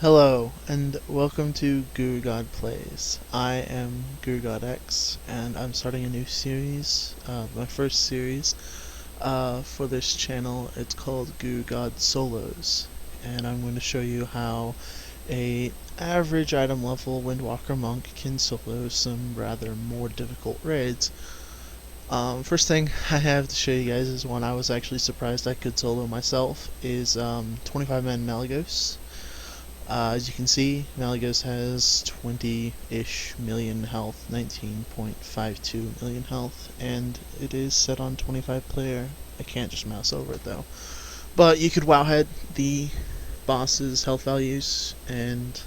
Hello, and welcome to Guru God Plays. I am Guru God X, and I'm starting a new series, my first series, for this channel. It's called Guru God Solos, and I'm going to show you how a average item level Windwalker Monk can solo some rather more difficult raids. First thing I have to show you guys is one I was actually surprised I could solo myself, is 25-man Malygos. As you can see, Malygos has 20-ish million health, 19.52 million health, and it is set on 25 player. I can't just mouse over it though. But you could wowhead the boss's health values and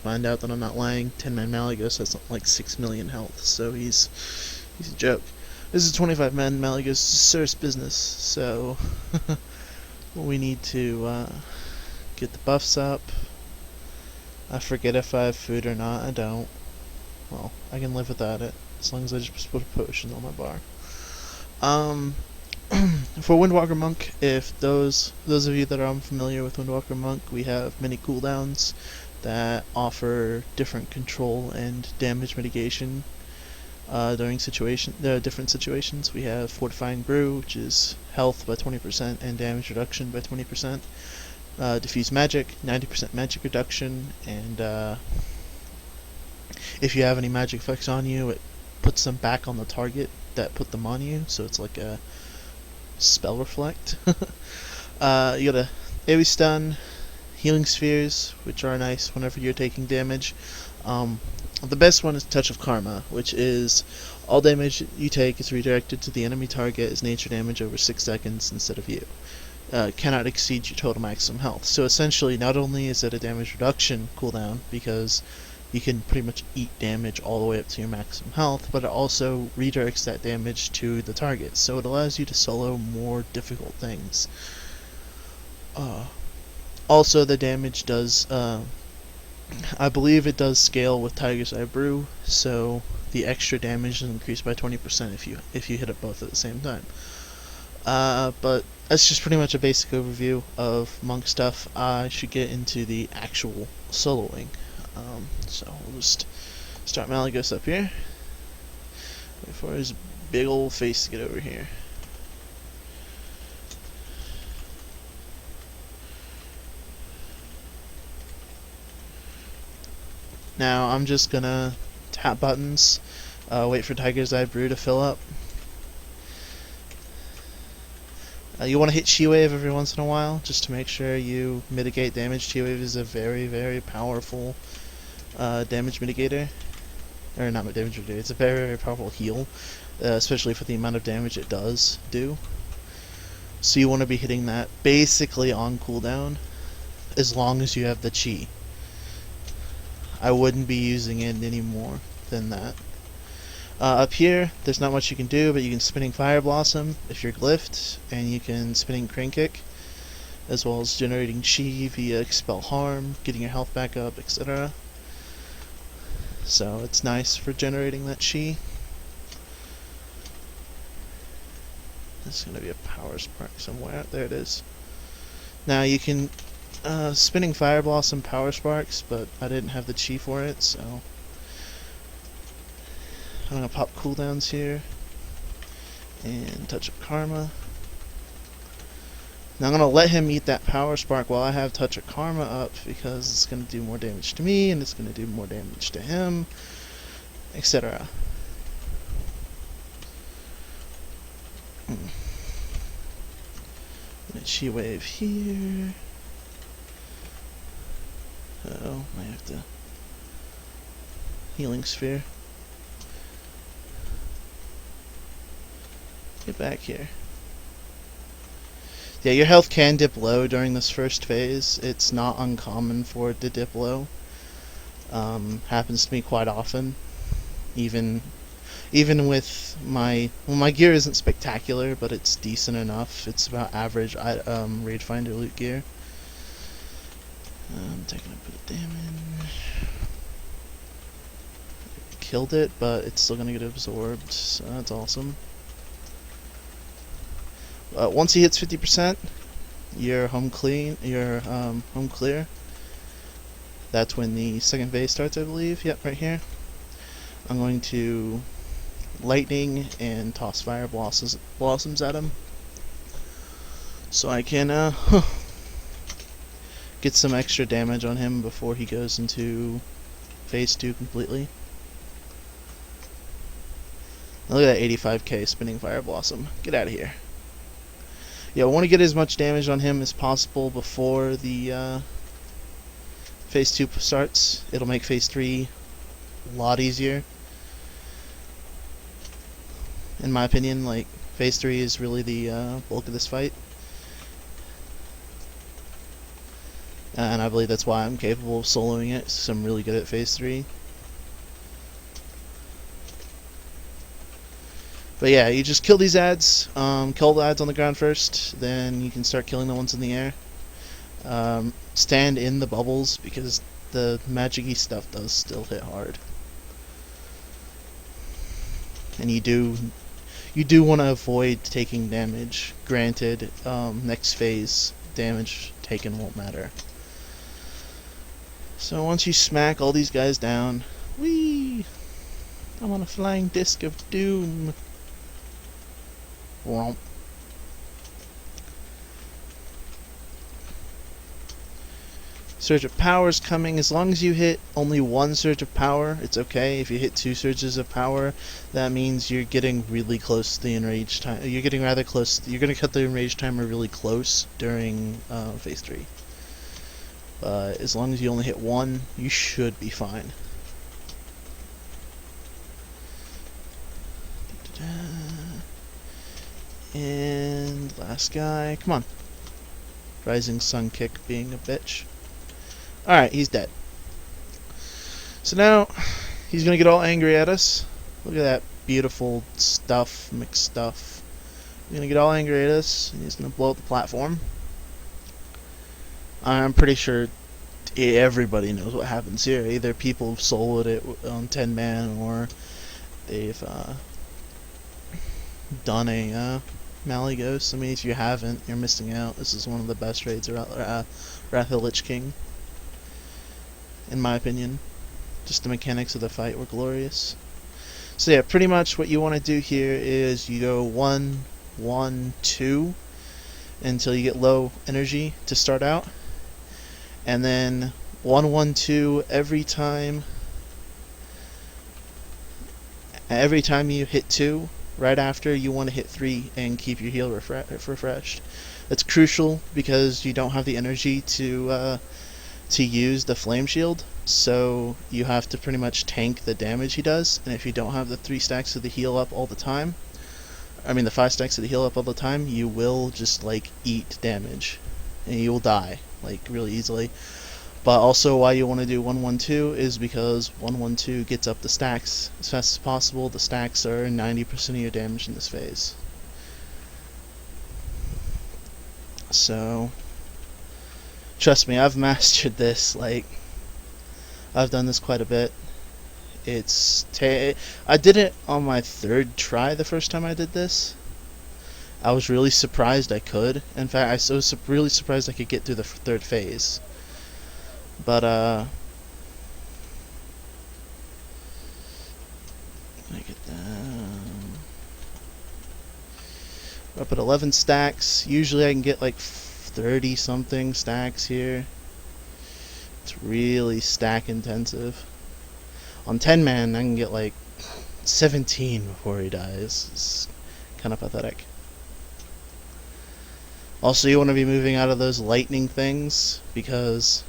find out that I'm not lying. 10-man Malygos has something like 6 million health, so he's a joke. This is 25-man Malygos' serious business, so we need to get the buffs up. I forget if I have food or not. I don't. Well, I can live without it as long as I just put a potion on my bar. For Windwalker Monk, if those of you that are unfamiliar with Windwalker Monk, we have many cooldowns that offer different control and damage mitigation during different situations. We have Fortifying Brew, which is health by 20% and damage reduction by 20%. Diffuse Magic, 90% magic reduction, and if you have any magic effects on you, it puts them back on the target that put them on you, so it's like a spell reflect. You got a AoE stun, healing spheres, which are nice whenever you're taking damage. The best one is Touch of Karma, which is all damage you take is redirected to the enemy target as nature damage over 6 seconds instead of you. Cannot exceed your total maximum health. So essentially, not only is it a damage reduction cooldown, because you can pretty much eat damage all the way up to your maximum health, but it also redirects that damage to the target. So it allows you to solo more difficult things. Also, the damage does, I believe it does scale with Tiger's Eye Brew, so the extra damage is increased by 20% if you hit it both at the same time. But that's just pretty much a basic overview of monk stuff. I should get into the actual soloing. So we'll just start Malygos up here. Wait for his big old face to get over here. Now I'm just gonna tap buttons, wait for Tiger's Eye Brew to fill up. You want to hit Chi Wave every once in a while, just to make sure you mitigate damage. Chi Wave is a very, very powerful damage mitigator. Or not damage mitigator, it's a very, very powerful heal, especially for the amount of damage it does do. So you want to be hitting that basically on cooldown, as long as you have the Chi. I wouldn't be using it any more than that. Up here, there's not much you can do, but you can Spinning Fire Blossom if you're glyphed, and you can Spinning Crane Kick, as well as generating Chi via Expel Harm, getting your health back up, etc. So it's nice for generating that Chi. There's going to be a Power Spark somewhere. There it is. Now you can Spinning Fire Blossom Power Sparks, but I didn't have the Chi for it, so I'm going to pop cooldowns here, and Touch of Karma. Now I'm going to let him eat that Power Spark while I have Touch of Karma up, because it's going to do more damage to me, and it's going to do more damage to him, etc. Chi Wave here. Uh-oh, I have to Healing Sphere. Get back here. Yeah, your health can dip low during this first phase. It's not uncommon for it to dip low. Happens to me quite often. Even with my gear isn't spectacular, but it's decent enough. It's about average Raid Finder loot gear. I'm taking a bit of damage. Killed it, but it's still gonna get absorbed, so that's awesome. Once he hits 50%, you're home clear. That's when the second phase starts, I believe. Yep, right here. I'm going to lightning and toss fire blossoms at him, so I can get some extra damage on him before he goes into phase 2 completely. Now look at that 85k spinning fire blossom. Get out of here. Yeah, I want to get as much damage on him as possible before the phase 2 starts. It'll make phase 3 a lot easier. In my opinion, like, phase 3 is really the bulk of this fight. And I believe that's why I'm capable of soloing it, since I'm really good at phase 3. But yeah, you just kill these ads, kill the ads on the ground first, then you can start killing the ones in the air. Stand in the bubbles, because the magic-y stuff does still hit hard. And you do want to avoid taking damage. Granted, next phase, damage taken won't matter. So once you smack all these guys down, whee! I'm on a flying disc of doom. Womp. Surge of power is coming. As long as you hit only one surge of power, it's okay. If you hit 2 surges of power, that means you're getting really close to the enrage time. You're getting rather close. You're going to cut the enrage timer really close during phase 3. As long as you only hit 1, you should be fine. And last guy, come on. Rising Sun Kick being a bitch. Alright, he's dead. So now, he's gonna get all angry at us. Look at that beautiful stuff, mixed stuff. He's gonna get all angry at us, and he's gonna blow up the platform. I'm pretty sure everybody knows what happens here. Either people have soloed it on 10 man, or they've done a Malygos. I mean, if you haven't, you're missing out. This is one of the best raids around Wrath of the Lich King, in my opinion. Just the mechanics of the fight were glorious. So yeah, pretty much what you want to do here is you go 1, 1, 2 until you get low energy to start out, and then 1, 1, 2 every time. Every time you hit 2, right after you want to hit 3 and keep your heal refreshed. That's crucial because you don't have the energy to use the flame shield, so you have to pretty much tank the damage he does. And if you don't have the 3 stacks of the heal up all the time, I mean the 5 stacks of the heal up all the time, you will just like eat damage and you will die like really easily. But also why you want to do 1-1-2 is because 1-1-2 gets up the stacks as fast as possible. The stacks are 90% of your damage in this phase. So trust me, I've mastered this. Like, I've done this quite a bit. I did it on my 3rd try the first time I did this. I was really surprised I could. In fact, I was really surprised I could get through the 3rd phase. But I get that. We're up at 11 stacks. Usually I can get like 30 something stacks here. It's really stack intensive. On 10 man I can get like 17 before he dies. It's kind of pathetic. Also, you want to be moving out of those lightning things because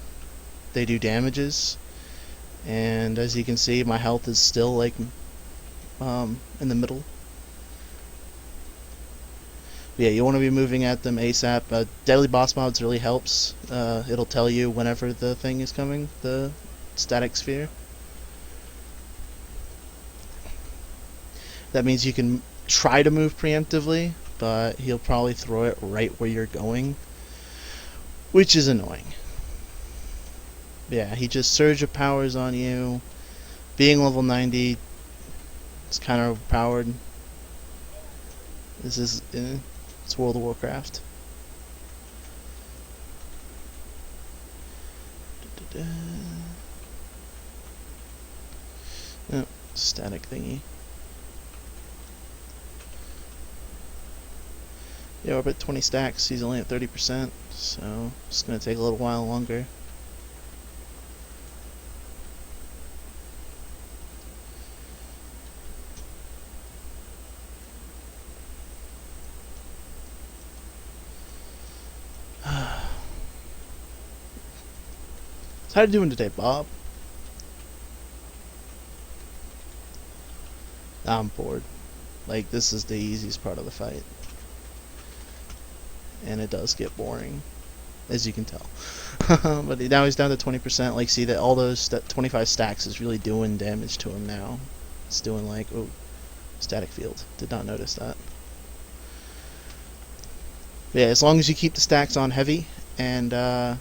they do damages, and as you can see, my health is still like in the middle. But yeah, you want to be moving at them ASAP. Deadly boss mods really helps. It'll tell you whenever the thing is coming, the static sphere. That means you can try to move preemptively, but he'll probably throw it right where you're going, which is annoying. Yeah, he just surge of powers on you. Being level 90, it's kind of overpowered. This is it's World of Warcraft. Oh, static thingy. Yeah, we're at 20 stacks. He's only at 30%, so it's going to take a little while longer. So how you doing today, Bob? I'm bored. Like, this is the easiest part of the fight. And it does get boring, as you can tell. But now he's down to 20%. Like, see that all those 25 stacks is really doing damage to him now. It's doing like, oh, static field. Did not notice that. But yeah, as long as you keep the stacks on heavy and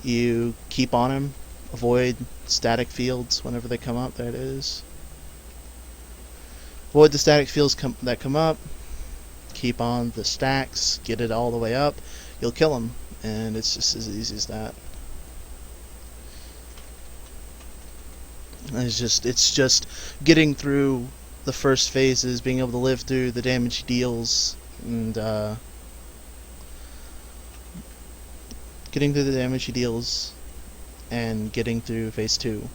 you keep on him, avoid static fields whenever they come up. There it is. Avoid the static fields that come up. Keep on the stacks, get it all the way up, you'll kill him, and it's just as easy as that. It's just getting through the first phases, being able to live through the damage he deals, and getting through the damage he deals, and getting through phase 2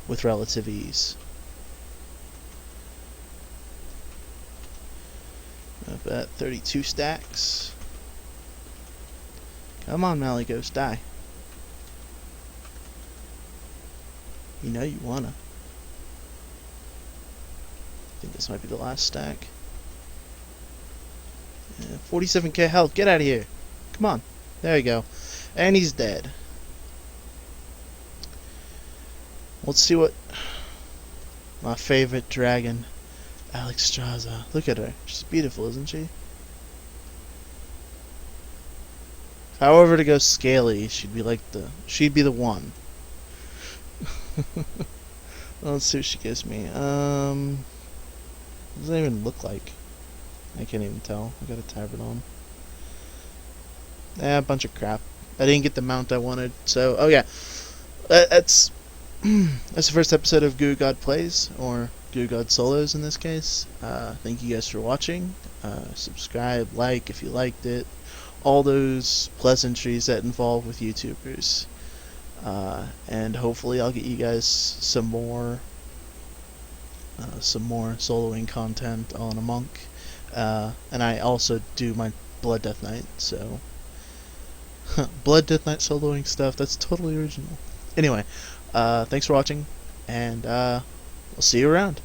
with relative ease. Up at 32 stacks. Come on, Malygos, die. You know you wanna. I think this might be the last stack. Yeah, 47k health, get out of here. Come on. There you go. And he's dead. Let's see what my favorite dragon, Alexstrasza. Look at her. She's beautiful, isn't she? If I were to go scaly, she'd be the one. Let's see what she gives me. What does that even look like? I can't even tell. I got a tabard on. A bunch of crap. I didn't get the mount I wanted. So, oh yeah, that's the first episode of Guru God Plays, or Guru God Solos in this case. Thank you guys for watching. Subscribe, like if you liked it. All those pleasantries that involve with YouTubers. And hopefully I'll get you guys some more soloing content on a monk. And I also do my Blood Death Knight, so Blood Death Knight soloing stuff, that's totally original. Anyway, thanks for watching, and we'll see you around.